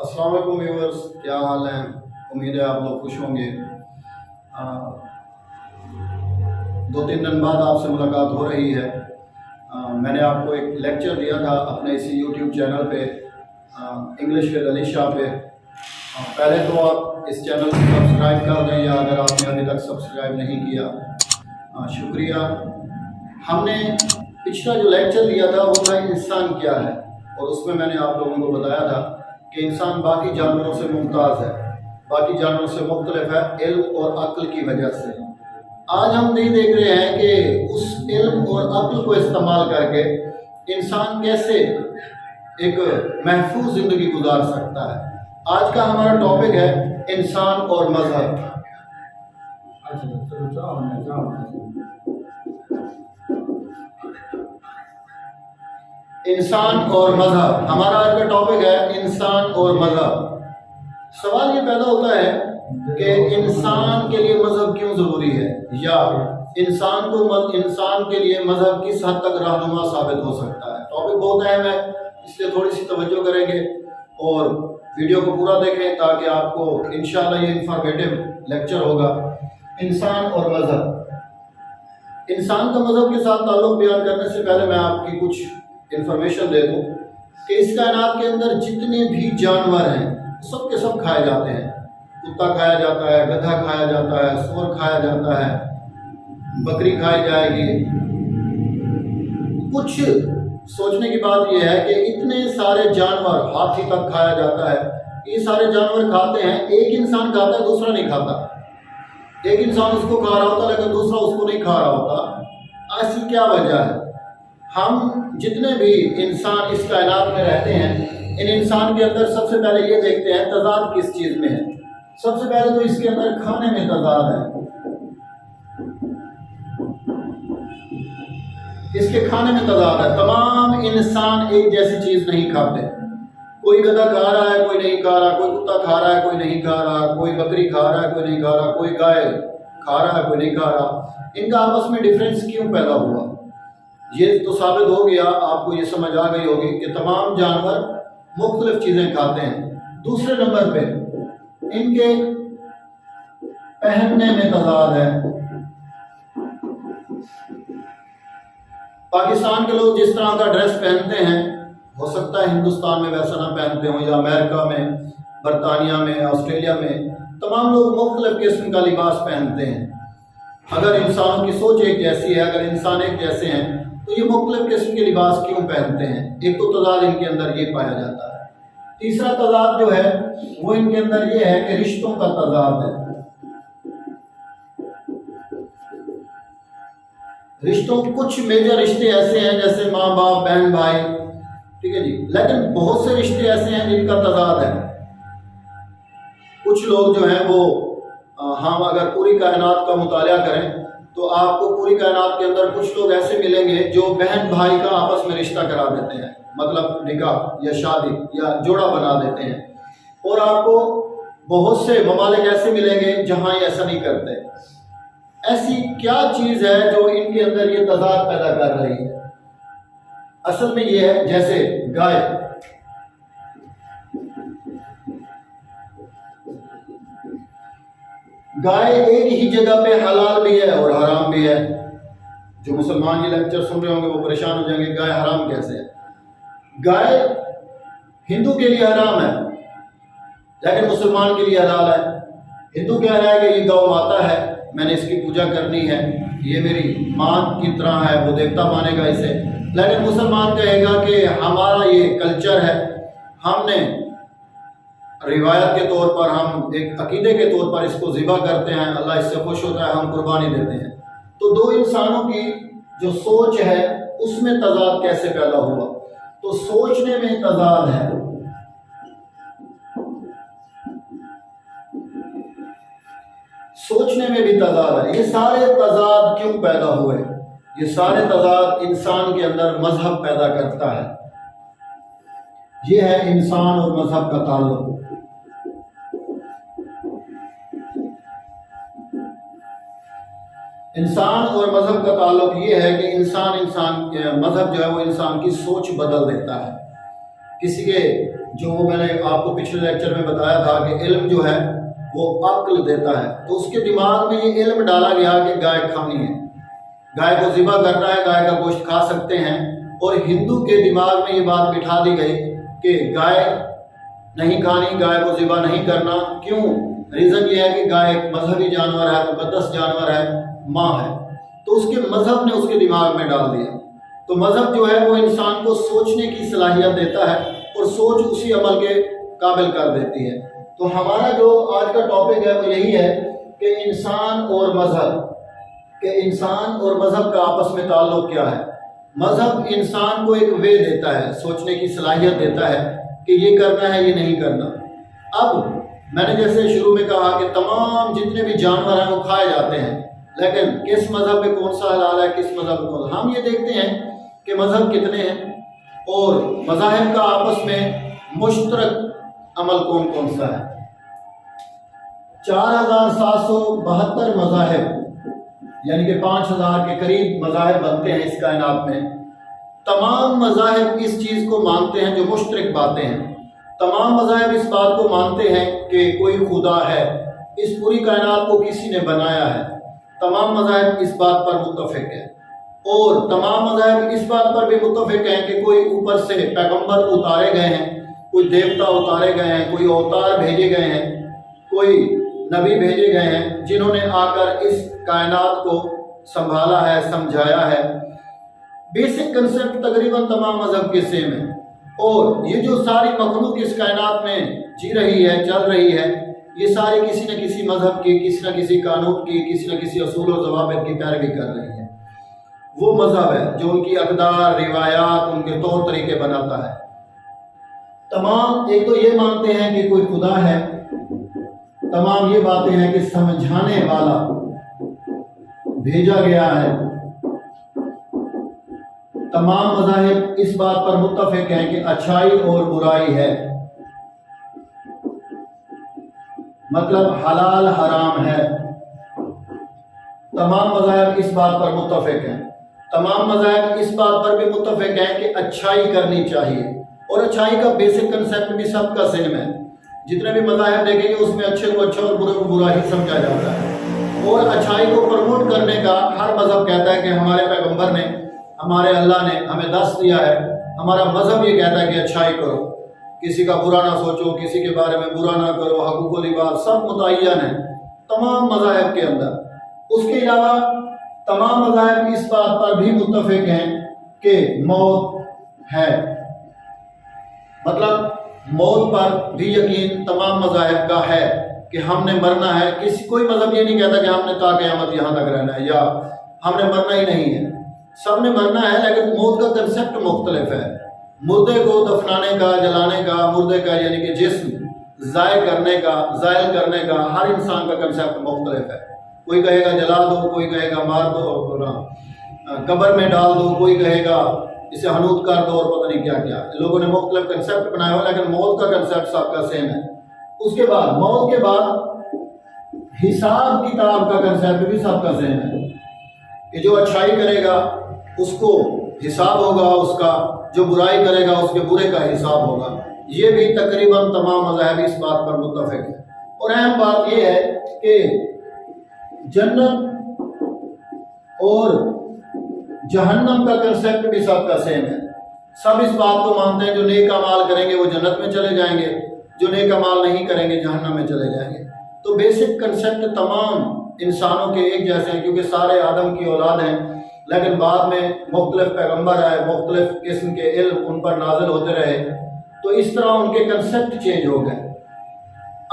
السلام علیکم ویورز، کیا حال ہیں؟ امید ہے آپ لوگ خوش ہوں گے۔ 2-3 دن بعد آپ سے ملاقات ہو رہی ہے۔ میں نے آپ کو ایک لیکچر دیا تھا اپنے اسی یوٹیوب چینل پہ، انگلش ود علی شاہ پہ۔ پہلے تو آپ اس چینل کو سبسکرائب کر دیں، یا اگر آپ نے ابھی تک سبسکرائب نہیں کیا شکریہ۔ ہم نے پچھلا جو لیکچر دیا تھا وہ تھا انسان کیا ہے، اور اس میں نے آپ لوگوں کو بتایا تھا کہ انسان باقی جانوروں سے ممتاز ہے، باقی جانوروں سے مختلف ہے علم اور عقل کی وجہ سے۔ آج ہم نہیں دیکھ رہے ہیں کہ اس علم اور عقل کو استعمال کر کے انسان کیسے ایک محفوظ زندگی گزار سکتا ہے۔ آج کا ہمارا ٹاپک ہے انسان اور مذہب۔ انسان اور مذہب ہمارا آج کا ٹاپک ہے، انسان اور مذہب۔ سوال یہ پیدا ہوتا ہے کہ انسان کے لیے مذہب کیوں ضروری ہے، یا انسان کے لیے مذہب کس حد تک رہنما ثابت ہو سکتا ہے۔ ٹاپک بہت اہم ہے، اس لیے تھوڑی سی توجہ کریں گے اور ویڈیو کو پورا دیکھیں تاکہ آپ کو انشاءاللہ یہ انفارمیٹیو لیکچر ہوگا۔ انسان اور مذہب۔ انسان کا مذہب کے ساتھ تعلق بیان کرنے سے پہلے میں آپ کی کچھ انفارمیشن دے دوں کہ اس کائنات کے اندر جتنے بھی جانور ہیں سب کے سب کھائے جاتے ہیں۔ کتا کھایا جاتا ہے، گدھا کھایا جاتا ہے، سور کھایا جاتا ہے، بکری کھائی جائے گی۔ کچھ سوچنے کی بات یہ ہے کہ اتنے سارے جانور، ہاتھی تک کھایا جاتا ہے، یہ سارے جانور کھاتے ہیں، ایک انسان کھاتا ہے دوسرا نہیں کھاتا۔ ایک انسان اس کو کھا رہا ہوتا ہے لیکن دوسرا اس کو نہیں کھا رہا ہوتا۔ ایسی کیا وجہ ہے؟ ہم جتنے بھی انسان اس کائنات میں رہتے ہیں، ان انسان کے اندر سب سے پہلے یہ دیکھتے ہیں تضاد کس چیز میں ہے۔ سب سے پہلے تو اس کے اندر کھانے میں تضاد ہے۔ اس کے کھانے میں تضاد ہے۔ تمام انسان ایک جیسی چیز نہیں کھاتے۔ کوئی گدھا کھا رہا ہے، کوئی نہیں کھا رہا، کوئی کتا کھا رہا ہے، کوئی نہیں کھا رہا، کوئی بکری کھا رہا ہے، کوئی نہیں کھا رہا، کوئی گائے کھا رہا ہے، کوئی نہیں کھا رہا۔ ان کا آپس میں ڈفرینس کیوں پیدا ہوا؟ یہ تو ثابت ہو گیا، آپ کو یہ سمجھ آ گئی ہوگی کہ تمام جانور مختلف چیزیں کھاتے ہیں۔ دوسرے نمبر پہ ان کے پہننے میں تضاد ہے۔ پاکستان کے لوگ جس طرح کا ڈریس پہنتے ہیں، ہو سکتا ہے ہندوستان میں ویسا نہ پہنتے ہوں، یا امریکہ میں، برطانیہ میں، آسٹریلیا میں تمام لوگ مختلف قسم کا لباس پہنتے ہیں۔ اگر انسان کی سوچ ایک جیسی ہے، اگر انسان ایک جیسے ہیں، تو یہ مختلف قسم کے لباس کیوں پہنتے ہیں؟ ایک تو تضاد ان کے اندر یہ پایا جاتا ہے۔ تیسرا تضاد جو ہے وہ ان کے اندر یہ ہے کہ رشتوں کا تضاد ہے۔ رشتوں، کچھ میجر رشتے ایسے ہیں جیسے ماں باپ، بہن بھائی، ٹھیک ہے جی، لیکن بہت سے رشتے ایسے ہیں جن کا تضاد ہے۔ کچھ لوگ جو ہیں وہ ہم اگر پوری کائنات کا مطالعہ کریں تو آپ کو پوری کائنات کے اندر کچھ لوگ ایسے ملیں گے جو بہن بھائی کا آپس میں رشتہ کرا دیتے ہیں، مطلب نکاح یا شادی یا جوڑا بنا دیتے ہیں، اور آپ کو بہت سے ممالک ایسے ملیں گے جہاں یہ ایسا نہیں کرتے۔ ایسی کیا چیز ہے جو ان کے اندر یہ تضاد پیدا کر رہی ہے؟ اصل میں یہ ہے جیسے گائے۔ گائے ایک ہی جگہ پہ حلال بھی ہے اور حرام بھی ہے۔ جو مسلمان یہ لیکچر سن رہے ہوں گے وہ پریشان ہو جائیں گے، گائے حرام کیسے ہے؟ گائے ہندو کے لیے حرام ہے لیکن مسلمان کے لیے حلال ہے۔ ہندو کہہ رہا ہے کہ یہ گو ماتا ہے، میں نے اس کی پوجا کرنی ہے، یہ میری ماں کی طرح ہے، وہ دیوتا مانے گا اسے۔ لیکن مسلمان کہے گا کہ ہمارا یہ کلچر ہے، ہم نے روایت کے طور پر، ہم ایک عقیدے کے طور پر اس کو ذبح کرتے ہیں، اللہ اس سے خوش ہوتا ہے، ہم قربانی دیتے ہیں۔ تو دو انسانوں کی جو سوچ ہے اس میں تضاد کیسے پیدا ہوا؟ تو سوچنے میں تضاد ہے۔ سوچنے میں بھی تضاد ہے۔ یہ سارے تضاد کیوں پیدا ہوئے؟ یہ سارے تضاد انسان کے اندر مذہب پیدا کرتا ہے۔ یہ ہے انسان اور مذہب کا تعلق۔ انسان اور مذہب کا تعلق یہ ہے کہ مذہب جو ہے وہ انسان کی سوچ بدل دیتا ہے۔ کسی کے जो वो मैंने आपको पिछले लेक्चर में बताया था कि इल्म जो है वो अक्ल देता है, तो उसके दिमाग में ये इल्म डाला गया कि गाय खानी है, गाय को ज़िबा करना है, गाय का गोश्त खा सकते हैं। और हिंदू के दिमाग में ये बात बिठा दी गई कि गाय नहीं खानी, गाय को ज़िबा नहीं करना। क्यों? रीज़न ये है कि गाय एक मजहबी जानवर है, मुकद्दस जानवर है, माँ है, तो उसके मजहब ने उसके दिमाग में डाल दिया। तो मजहब जो है वो इंसान को सोचने की सलाहियत देता है और सोच उसी अमल के काबिल कर देती है। तो हमारा जो आज का टॉपिक है वो यही है कि इंसान और मजहब का आपस में ताल्लुक क्या है। मजहब इंसान को एक वे देता है, सोचने की सलाहियत देता है कि ये करना है, ये नहीं करना। अब मैंने जैसे शुरू में कहा कि तमाम जितने भी जानवर हैं वो खाए जाते हैं, लेकिन किस मजहब में कौन सा हलाल है, किस मजहब में कौन सा। हम ये देखते हैं कि मजहब कितने हैं और मज़ाहिब का आपस में मुश्तरक अमल कौन कौन सा है। 4772 मज़ाहिब, यानी कि 5000 के करीब मज़ाहिब बनते हैं इस कायनात में। तमाम मज़ाहिब इस चीज़ को मानते हैं, जो मुश्तरक बातें हैं। तमाम मज़ाहिब इस बात को मानते हैं कि कोई खुदा है, इस पूरी कायनात को किसी ने बनाया है। तमाम मज़ाहिब इस बात पर मुत्तफ़िक है और तमाम मज़ाहिब इस बात पर भी मुत्तफ़िक हैं कि कोई ऊपर से पैगंबर उतारे गए हैं, कोई देवता उतारे गए हैं, कोई अवतार भेजे गए हैं, कोई नबी भेजे गए हैं जिन्होंने आकर इस कायनात को संभाला है, समझाया है। बेसिक कंसेप्ट तकरीबन तमाम मज़हब के सेम है। और ये जो सारी मखलूक इस कायनात में जी रही है, चल रही है, ये सारी किसी न किसी मज़हब की, किसी न किसी कानून की, किसी न किसी असूल और ज़वाबित की पैरवी कर रही है। वो मज़हब है जो उनकी अक़दार, रिवायात, उनके तौर तरीके बनाता है। तमाम एक तो ये मानते हैं कि कोई खुदा है, तमाम ये बातें हैं कि समझाने वाला भेजा गया है। तमाम मज़ाहिब इस बात पर मुत्तफ़िक हैं कि अच्छाई और बुराई है, मतलब हलाल हराम है। तमाम मज़ाहिब इस बात पर मुत्तफ़िक हैं। तमाम मज़ाहिब इस बात पर भी मुत्तफ़िक हैं कि अच्छाई करनी चाहिए, और अच्छाई का बेसिक कंसेप्ट भी सबका सेम है। जितने भी मज़ाहिब देखेंगे उसमें अच्छे को अच्छा और बुरे को बुरा ही समझा जाता है। और अच्छाई को प्रमोट करने का हर मज़हब कहता है कि हमारे पैगंबर ने, हमारे अल्लाह ने हमें दस दिया है। हमारा मज़हब ये कहता है कि अच्छाई करो, किसी का बुरा ना सोचो, किसी के बारे में बुरा ना करो, हकूक़ुल इबाद सब मुतय्यन है तमाम मज़ाहिब के अंदर। उसके अलावा तमाम मज़ाहिब इस बात पर भी मुत्तफ़िक हैं कि मौत है, मतलब मौत पर भी यकीन तमाम मज़ाहिब का है कि हमने मरना है। कोई मज़हब ये नहीं कहता कि हमने ता क़यामत यहाँ तक रहना है या हमने मरना ही नहीं है। सब ने मरना है, लेकिन मौत का कंसेप्ट मुख्तलिफ है। मुर्दे को दफनाने का, जलाने का, मुर्दे का यानी कि जिस्म ज़ाय करने का, ज़ायल करने का हर इंसान का कंसेप्ट मुख्तलिफ है। कोई कहेगा जला दो, कोई कहेगा मार दो, कब्र में डाल दो, कोई कहेगा इसे हनूत कर दो और पता नहीं क्या क्या। लोगों ने मुख्तलिफ कंसेप्ट बनाया हुआ, लेकिन मौत का कंसेप्ट सबका सेम है। उसके बाद मौत के बाद हिसाब किताब का कंसेप्ट भी सबका सेम है कि जो अच्छाई करेगा उसको हिसाब होगा उसका, जो बुराई करेगा उसके बुरे का हिसाब होगा। ये भी तकरीबन तमाम मज़ाहिब इस बात पर मुत्तफ़िक है। और अहम बात यह है कि जन्नत और जहन्नम का कंसेप्ट भी सबका सेम है। सब इस बात को मानते हैं जो नेक अमाल करेंगे वो जन्नत में चले जाएंगे, जो नेक अमाल नहीं करेंगे जहन्नम में चले जाएंगे। तो बेसिक कंसेप्ट तमाम इंसानों के एक जैसे हैं, क्योंकि सारे आदम की औलाद हैं, लेकिन बाद में मुख्तलिफ पैगम्बर आए, मुख्तलिफ किस्म के इल्म उन पर नाजिल होते रहे, तो इस तरह उनके कंसेप्ट चेंज हो गए।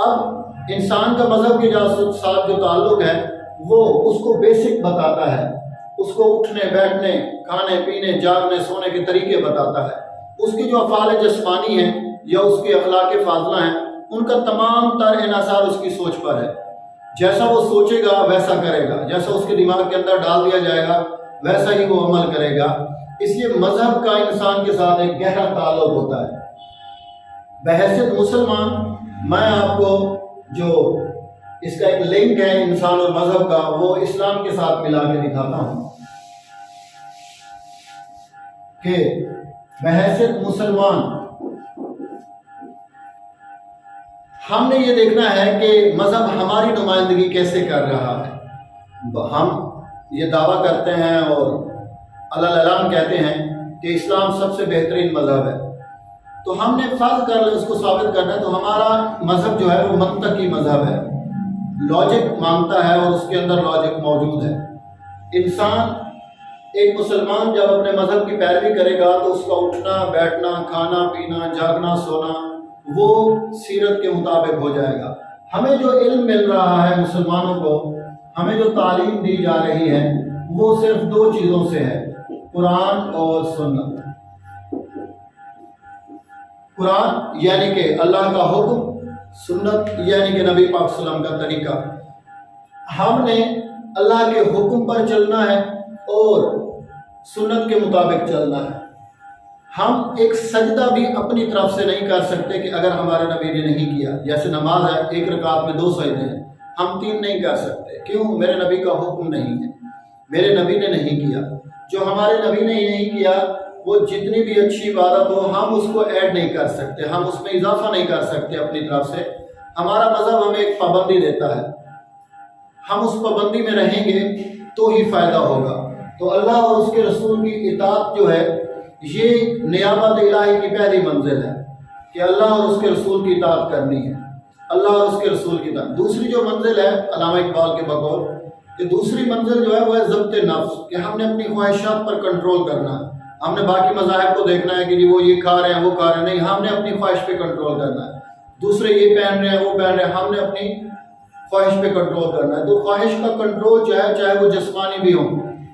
अब इंसान का मज़हब के साथ जो ताल्लुक़ है वो उसको बेसिक बताता है, उसको उठने बैठने, खाने पीने, जागने सोने के तरीके बताता है। उसकी जो अफ़ाल जिस्मानी हैं या उसके अखलाक फाज़ला हैं, उनका तमाम तर इन्हसार उसकी सोच पर है। जैसा वो सोचेगा वैसा करेगा, जैसा उसके दिमाग के अंदर डाल दिया जाएगा वैसा ही वो अमल करेगा। इसलिए मज़हब का इंसान के साथ एक गहरा ताल्लुक़ होता है। बहैसियत मुसलमान मैं आपको जो इसका एक लिंक है इंसान और मज़हब का, वो इस्लाम के साथ मिला के दिखाता हूँ कि बहैसियत मुसलमान हमने ये देखना है कि मज़हब हमारी नुमाइंदगी कैसे कर रहा है। हम ये दावा करते हैं और अल्लाह कहते हैं कि इस्लाम सबसे बेहतरीन मज़हब है, तो हमने फ़र्ज़ कर ले उसको साबित करना है। तो हमारा मज़हब जो है वो मंतकी मज़हब है, लॉजिक मांगता है और उसके अंदर लॉजिक मौजूद है। इंसान, एक मुसलमान जब अपने मज़हब की पैरवी करेगा तो उसका उठना बैठना, खाना पीना, जागना सोना वो सीरत के मुताबिक हो जाएगा। हमें जो इल्म मिल रहा है मुसलमानों को, हमें जो तालीम दी जा रही है वो सिर्फ दो चीज़ों से है, कुरान और सुन्नत। कुरान यानी कि अल्लाह का हुक्म, सुन्नत यानी कि नबी पाक सल्लल्लाहु अलैहि वसल्लम का तरीका। हमने अल्लाह के हुक्म पर चलना है और सुन्नत के मुताबिक चलना है। हम एक सजदा भी अपनी तरफ से नहीं कर सकते कि अगर हमारे नबी ने नहीं किया, जैसे नमाज है एक रकात में 2 सजदे हैं, हम 3 नहीं कर सकते। क्यों? मेरे नबी का हुक्म नहीं है, मेरे नबी ने नहीं किया। जो हमारे नबी ने नहीं किया वो जितनी भी अच्छी इबादत हो हम उसको ऐड नहीं कर सकते, हम उसमें इजाफा नहीं कर सकते अपनी तरफ से। हमारा मज़हब हमें एक पाबंदी देता है, हम उस पाबंदी में रहेंगे तो ही फ़ायदा होगा। तो अल्लाह और उसके रसूल की इताअत जो है ये नियामत इलाही की पहली मंजिल है कि अल्लाह और उसके रसूल की इताअत करनी है, अल्लाह और उसके रसूल की इताअत। दूसरी जो मंजिल है अल्लामा इकबाल के बकौल कि दूसरी मंजिल जो है वो है ज़ब्त नफ्स, कि हमने अपनी ख्वाहिशात पर कंट्रोल करना है। हमने बाकी मज़ाहिब को देखना है कि जी वो ये खा रहे हैं वो खा रहे हैं, नहीं, हमने अपनी ख्वाहिश पे कंट्रोल करना है। दूसरे ये पहन रहे हैं वो पहन रहे हैं, हमने अपनी ख्वाहिश पे कंट्रोल करना है। तो ख्वाहिश का कंट्रोल चाहे वो जिस्मानी भी हो,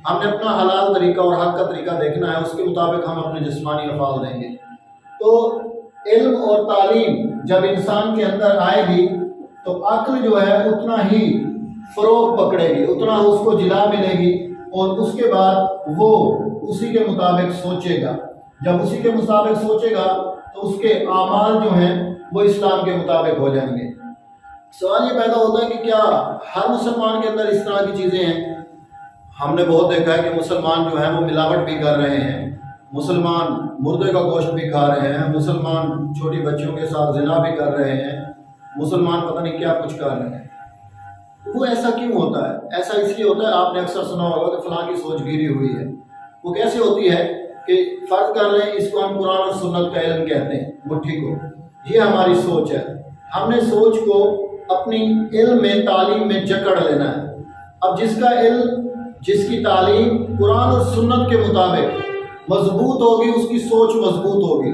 हमने अपना हलाल तरीका और हक का तरीका देखना है, उसके मुताबिक हम अपने जिस्मानी अफ़ाल देंगे। तो इल्म और तालीम जब इंसान के अंदर आएगी तो अक्ल जो है उतना ही फ़रोग पकड़ेगी, उतना उसको जिला मिलेगी और उसके बाद वो उसी के मुताबिक सोचेगा। जब उसी के मुताबिक सोचेगा तो उसके आमाल जो हैं वो इस्लाम के मुताबिक हो जाएंगे। सवाल ये पैदा होता है कि क्या हर मुसलमान के अंदर इस तरह की चीज़ें हैं? हमने बहुत देखा है कि मुसलमान जो हैं वो मिलावट भी कर रहे हैं, मुसलमान मुर्दे का गोश्त भी खा रहे हैं, मुसलमान छोटी बच्चियों के साथ ज़िना भी कर रहे हैं, मुसलमान पता नहीं क्या कुछ कर रहे हैं। वो ऐसा क्यों होता है? ऐसा इसलिए होता है, आपने अक्सर सुना होगा कि फ़लाँ की सोच गिरी हुई है। वो कैसे होती है कि फ़र्ज़ कर लें इसको हम कुरान और सुन्नत का इल्म कहते हैं, मुट्ठी को, ये हमारी सोच है। हमने सोच को अपनी इल्म में तालीम में जकड़ लेना है। अब जिसका इल्म, जिसकी तालीम कुरान और सुन्नत के मुताबिक मजबूत होगी उसकी सोच मजबूत होगी।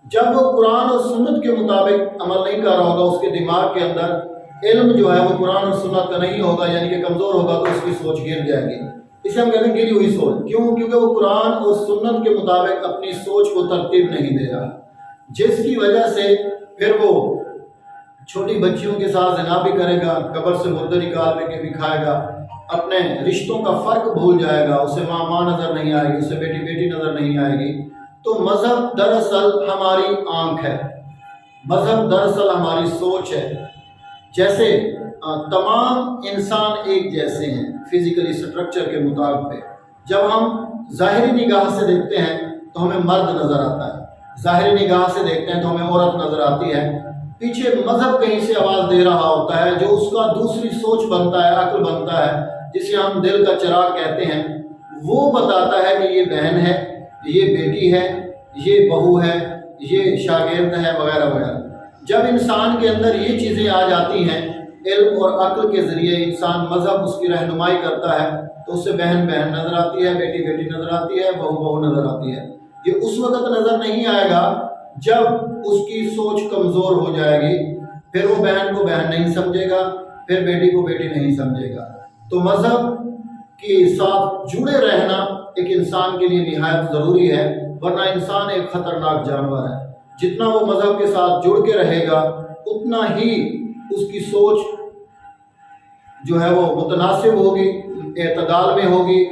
जब वो कुरान और सुन्नत के मुताबिक अमल नहीं कर रहा होगा, उसके दिमाग के अंदर इल्म जो है वो कुरान और सुन्नत का नहीं होगा, यानी कि कमज़ोर होगा, तो उसकी सोच गिर जाएगी। इसे हम कहते हैं गिरी हुई सोच। क्यों? क्योंकि वो कुरान और सुन्नत के मुताबिक अपनी सोच को तरतीब नहीं दे रहा, जिसकी वजह से फिर वो छोटी बच्चियों के साथ ज़िना भी करेगा, कब्र से मुर्दे निकाल के भी खाएगा, अपने रिश्तों का फ़र्क भूल जाएगा, उसे माँ माँ नज़र नहीं आएगी, उसे बेटी बेटी नज़र नहीं आएगी। तो मज़हब दरअसल हमारी आँख है, मज़हब दरअसल हमारी सोच है। जैसे तमाम इंसान एक जैसे हैं फिज़िकली स्ट्रक्चर के मुताबिक, जब हम ज़ाहिरी निगाह से देखते हैं तो हमें मर्द नज़र आता है, ज़ाहिरी निगाह से देखते हैं तो हमें औरत नज़र आती है। पीछे मज़हब कहीं से आवाज़ दे रहा होता है जो उसका दूसरी सोच बनता है, अक्ल बनता है, जिसे हम दिल का चिराग कहते हैं। वो बताता है कि ये बहन है, ये बेटी है, ये बहू है, ये शागिर्द है, वगैरह वगैरह। जब इंसान के अंदर ये चीज़ें आ जाती हैं, इल्म और अक्ल के ज़रिए इंसान मज़हब उसकी रहनुमाई करता है, तो उससे बहन बहन नज़र आती है, बेटी बेटी नज़र आती है, बहू बहू नज़र आती है। ये उस वक़्त नज़र नहीं आएगा जब उसकी सोच कमज़ोर हो जाएगी, फिर वो बहन को बहन नहीं समझेगा, फिर बेटी को बेटी नहीं समझेगा। तो मज़हब के साथ जुड़े रहना एक इंसान के लिए निहायत ज़रूरी है, वरना इंसान एक ख़तरनाक जानवर है। जितना वो मज़हब के साथ जुड़ के रहेगा उतना ही उसकी सोच जो है वो मुतनासिब होगी, एतदाल में होगी,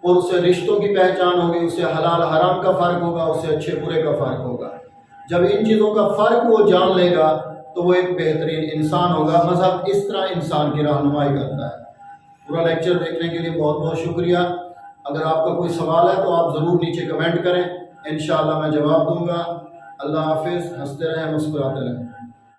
और उसे रिश्तों की पहचान होगी, उसे हलाल हराम का फ़र्क होगा, उसे अच्छे बुरे का फ़र्क होगा। जब इन चीज़ों का फ़र्क वो जान लेगा तो वो एक बेहतरीन इंसान होगा। मज़हब इस तरह इंसान की रहनुमाई करता है। पूरा लेक्चर देखने के लिए बहुत बहुत शुक्रिया। अगर आपका कोई सवाल है तो आप ज़रूर नीचे कमेंट करें, इंशाअल्लाह मैं जवाब दूँगा। अल्लाह हाफ़िज़। हंसते रहें, मुस्कुराते रहें।